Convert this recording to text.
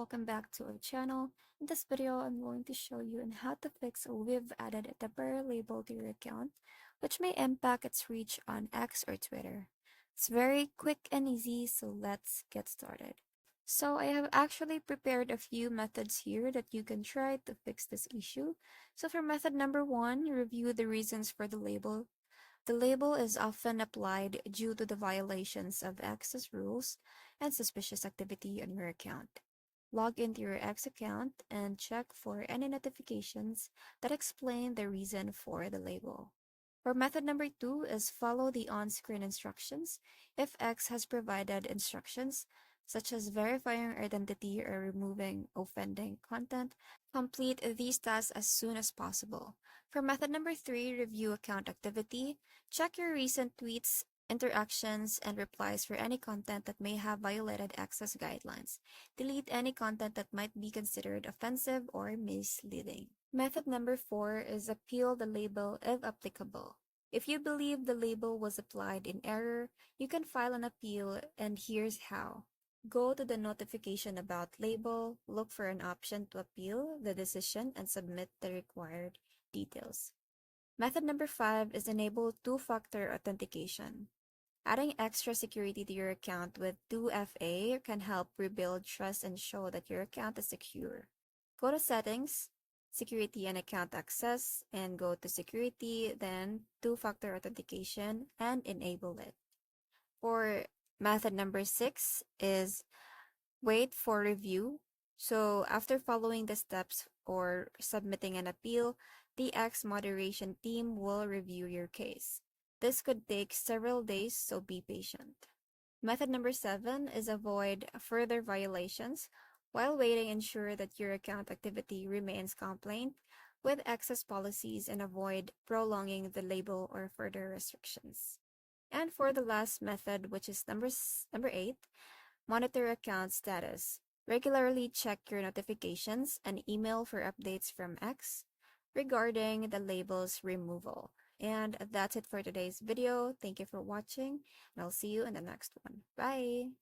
welcome back to our channel. In this video, I'm going to show you on how to fix a we've added a temporary label to your account, which may impact its reach on X or Twitter. It's very quick and easy, so let's get started. So I have actually prepared a few methods here that you can try to fix this issue. So for method number one, review the reasons for the label. The label is often applied due to the violations of access rules and suspicious activity on your account. Log into your X account and check for any notifications that explain the reason for the label. For method number two is follow the on-screen instructions. If X has provided instructions such as verifying identity or removing offending content, complete these tasks as soon as possible. For method number three, review account activity. Check your recent tweets, interactions, and replies for any content that may have violated access guidelines. Delete any content that might be considered offensive or misleading. Method number four is appeal the label if applicable. If you believe the label was applied in error, you can file an appeal, and here's how. Go to the notification about label, look for an option to appeal the decision, and submit the required details. Method number five is enable two-factor authentication. Adding extra security to your account with 2FA can help rebuild trust and show that your account is secure. Go to Settings, Security and Account Access, and go to Security, then Two-Factor Authentication, and enable it. For method number six is wait for review. So after following the steps or submitting an appeal, the X moderation team will review your case. This could take several days, so be patient. Method number seven is avoid further violations. While waiting, ensure that your account activity remains compliant with access policies and avoid prolonging the label or further restrictions. And for the last method, which is number eight, monitor account status. Regularly check your notifications and email for updates from X regarding the label's removal. And that's it for today's video. Thank you for watching, and I'll see you in the next one. Bye!